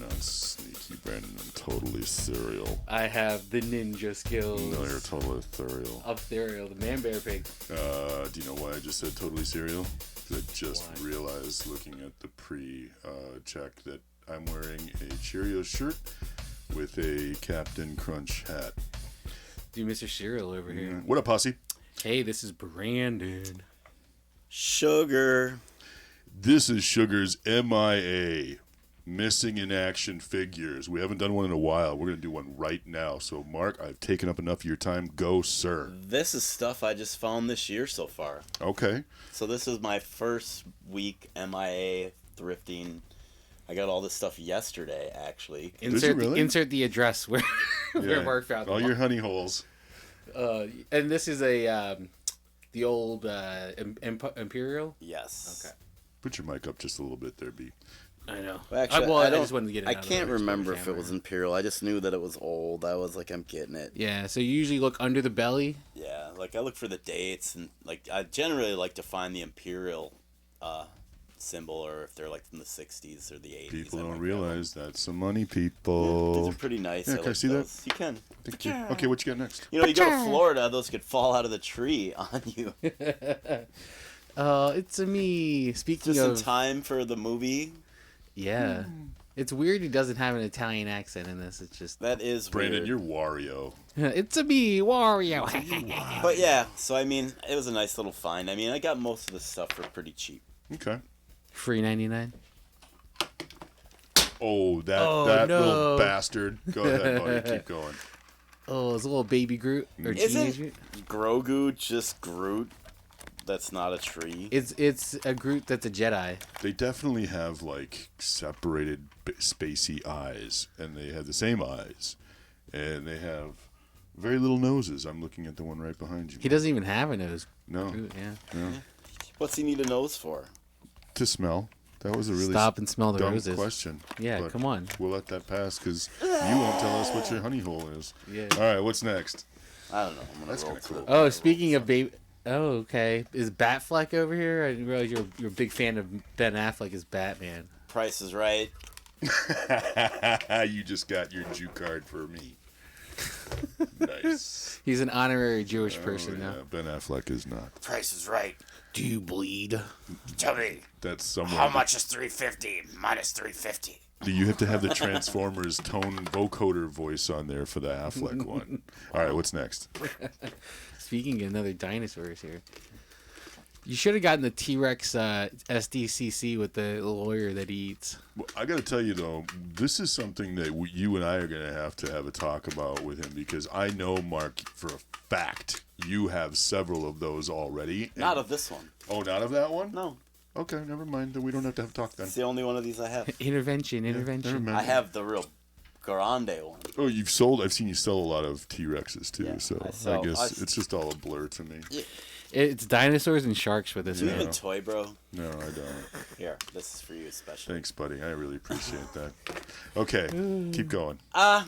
not sneaky, Brandon. I'm totally cereal. I have the ninja skills. No, you're totally ethereal. Of cereal, the man bear pig. Do you know why I just said totally cereal? Because I just realized, looking at the pre-check, that I'm wearing a Cheerios shirt with a Captain Crunch hat. Dude, Mr. Cereal over here. What up, Posse? Hey, this is Brandon. Sugar. This is Sugar's M.I.A. Missing in Action Figures. We haven't done one in a while. We're going to do one right now. So, Mark, I've taken up enough of your time. Go, sir. This is stuff I just found this year so far. Okay. So this is my first week M.I.A. thrifting. I got all this stuff yesterday, actually. Insert the address where Mark found all your honey holes. And this is the old Imperial? Yes. Okay. Put your mic up just a little bit there, B. I know. Well, actually, I just wanted to get it out I can't remember if it was Imperial. I just knew that it was old. I was like, I'm getting it. Yeah, so you usually look under the belly? Yeah, like I look for the dates, and like I generally like to find the Imperial symbol, or if they're like from the 60s or the 80s. People don't realize that's some money, people. Yeah, these are pretty nice. Yeah, can I see that? You can. Thank you. Okay, what you got next? You know, you go to Florida, those could fall out of the tree on you. It's a me. Speaking just of... in time for the movie. Yeah. It's weird he doesn't have an Italian accent in this. It's just... That is Brandon, weird. you're Wario. It's a me, Wario. But yeah, so I mean, it was a nice little find. I mean, I got most of the stuff for pretty cheap. Okay. Free 99. Oh, that little bastard. Go ahead, buddy. Keep going. Oh, it's a little baby Groot. Or teenage Groot. Grogu just Groot? That's not a tree. It's a Groot that's a Jedi. They definitely have like separated spacey eyes, and they have the same eyes, and they have very little noses. I'm looking at the one right behind you. He doesn't even have a nose. No. Groot, yeah. No. What's he need a nose for? To smell. That was a really stop and smell the dumb roses. question. Yeah, come on. We'll let that pass because you won't tell us what your honey hole is. Yeah. All right, what's next? I don't know. That's kind of cool. Oh, speaking of baby. Oh, okay. Is Batfleck over here? I didn't realize you're a big fan of Ben Affleck as Batman. Price is Right. You just got your Jew card for me. Nice. He's an honorary Jewish person now. Ben Affleck is not. Price is Right. Do you bleed? Tell me. That's someone. How much is $3.50 minus $3.50? Do you have to have the Transformers tone vocoder voice on there for the Affleck one? All right, what's next? Speaking of another dinosaurs here. You should have gotten the T-Rex SDCC with the lawyer that he eats. Well, I got to tell you, though, this is something that you and I are going to have a talk about with him because I know, Mark, for a fact, you have several of those already. Not of this one. Oh, not of that one? No. Okay, never mind. Then we don't have to have a talk then. It's the only one of these I have. Intervention. I have the real Grande one. Oh, I've seen you sell a lot of T-Rexes too, Yeah, so I guess it's just all a blur to me. Yeah. It's dinosaurs and sharks for this Do you one. even toy, bro? No, I don't. Here, this is for you especially. Thanks, buddy. I really appreciate that. Okay, keep going. I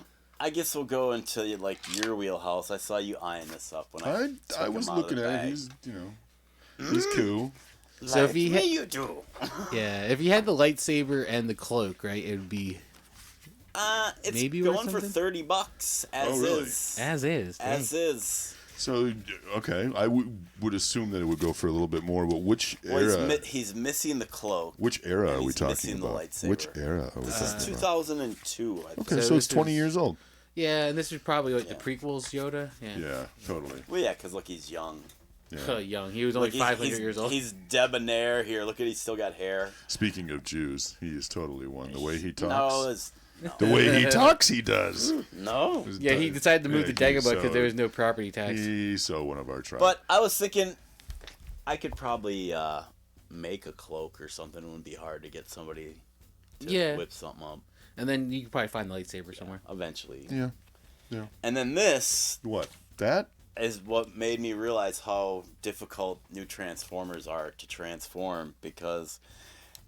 guess we'll go into like your wheelhouse. I saw you eyeing this up when I was looking at it. He's he's cool. So if he you do. Yeah, if you had the lightsaber and the cloak, right, it would be It's maybe worth going for something? $30 as really? is. as is. Dang. As is. So okay, I would assume that it would go for a little bit more. But which era? Well, he's missing the cloak. Which era are we he's talking missing about? the lightsaber. Which era are we This is talking about? 2002. I think. Okay, so it's 20 years old. Yeah, and this is probably like the prequels Yoda. Yeah, totally. Well, yeah, because look, he's young. Yeah. Young. He was only 500 years old. He's debonair here. Look at he's still got hair. Speaking of Jews, he is totally one. The way he talks. No. The way he talks, he does. No. Yeah, he decided to move to Dagobah because there was no property tax. He's so one of our tribe. But I was thinking, I could probably make a cloak or something. It wouldn't be hard to get somebody to whip something up. And then you could probably find the lightsaber somewhere. Eventually. Yeah. And then this What? That? is what made me realize how difficult new Transformers are to transform, because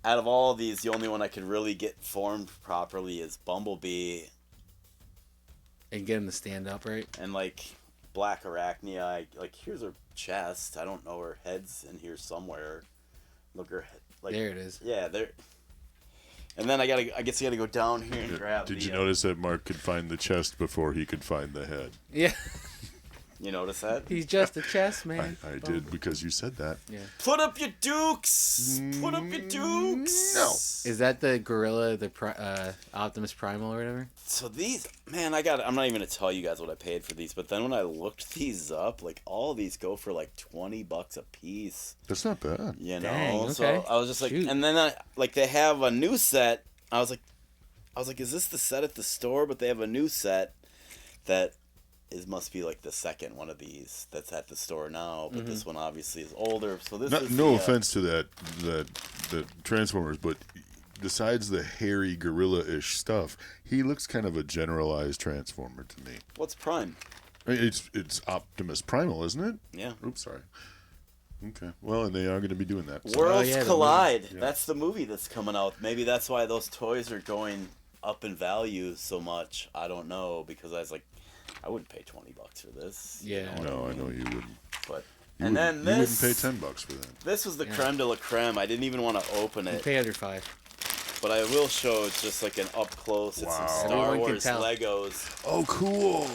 out of all of these, the only one I could really get formed properly is Bumblebee. And get him to stand up, right? And like Black Arachnia, like here's her chest. I don't know, her head's in here somewhere. Look, her head, like There it is. Yeah, there. And then I guess you gotta go down here and grab. Did you notice that Mark could find the chest before he could find the head? Yeah. You notice that? He's just a chess man. I did because you said that. Yeah. Put up your dukes. Put up your dukes. No. Is that the gorilla, the Optimus Primal or whatever? So these, man, I'm not even gonna tell you guys what I paid for these, but then when I looked these up, like all these go for like $20 a piece. That's not bad. You know, Dang, okay. so I was just like, Shoot. and then they have a new set. I was like, is this the set at the store? But they have a new set that must be like the second one of these that's at the store now. But this one obviously is older. So this is no offense to that the Transformers, but besides the hairy gorilla-ish stuff, he looks kind of a generalized Transformer to me. What's Prime? It's Optimus Primal, isn't it? Yeah. Oops, sorry. Okay. Well, and they are going to be doing that. So. Worlds Collide. Yeah. That's the movie that's coming out. Maybe that's why those toys are going up in value so much. I don't know, because I was like, I wouldn't pay $20 for this. Yeah. No, I know you wouldn't. But You and wouldn't- then you this wouldn't pay $10 for that. This was the creme de la creme. I didn't even want to open You it, pay under $5. but I will show just like an up close. It's some Wow. Star Everyone can Wars tell. Legos. Oh, cool!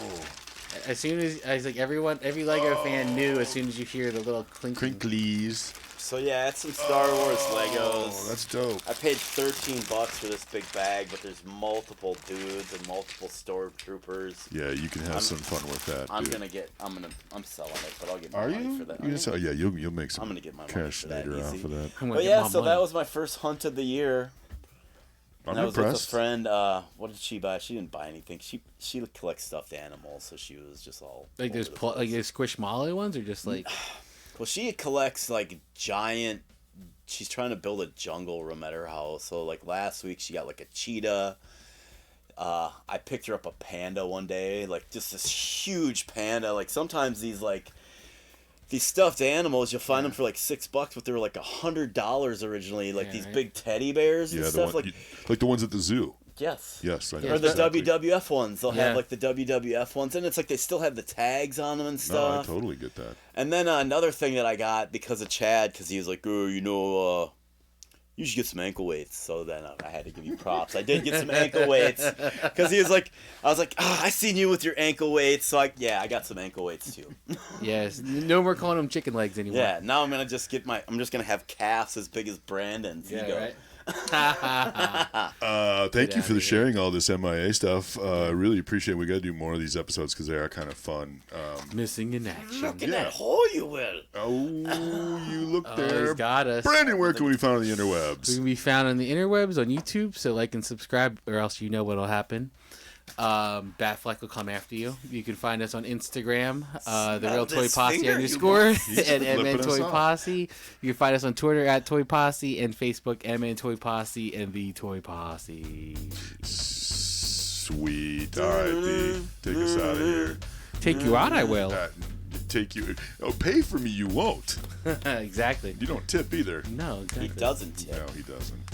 As soon as I was like, every Lego fan knew as soon as you hear the little clinking. Crinklies. So yeah, it's some Star Wars Oh, Legos. that's dope. I paid $13 for this big bag, but there's multiple dudes and multiple stormtroopers. Yeah, you can have some fun with that. I'm dude. selling it, but I'll get my Are money you? for that. You can sell, yeah, you'll make some I'm gonna get my money cash for that, later off easy. of that. I'm gonna But get yeah, my so that money. was my first hunt of the year. I'm And I was impressed. with a friend. What did she buy? She didn't buy anything. She collects stuffed animals, so she was just all Like over those the place. like those Squishmallow ones, or just like Well, she collects like giant. She's trying to build a jungle room at her house. So like last week, she got like a cheetah. I picked her up a panda one day, like just this huge panda. Like sometimes these stuffed animals, you'll find them for like $6, but they were like $100 originally. Like Yeah, these right. big teddy bears and Yeah, the stuff. one, like the ones at the zoo. Yes. Yes, I know. Or the exactly. WWF ones. They'll Yeah. have like the WWF ones, and it's like they still have the tags on them and No, I stuff. totally get that. And then another thing that I got because of Chad, because he was like, oh, you should get some ankle weights. So then I had to give you props. I did get some ankle weights because he was like, I was like, I seen you with your ankle weights. So I got some ankle weights too. yes, no more calling them chicken legs anymore. Yeah, now I'm gonna just I'm just gonna have calves as big as Brandon's. Yeah, You go. right. Thank you for outta the sharing all this M.I.A. stuff. I really appreciate it. We got to do more of these episodes because they are kind of fun. Missing in action. Look at Yeah. that hole you will. Oh, you look Oh, there. he's got us. Brandon, where can we find on the We interwebs? can be found on the interwebs on YouTube, so like and subscribe, or else you know what'll happen. Batfleck will come after you. You can find us on Instagram, the Real Toy this Posse finger, _, He's and flipping MN us Toy off. Posse. You can find us on Twitter at Toy Posse and Facebook MN Toy Posse and the Toy Posse. Sweet. All right, B. Take us out of here. Take you out, I will. Take you. Oh, pay for me, you won't. Exactly. You don't tip either. No, He exactly. doesn't tip. No, he doesn't.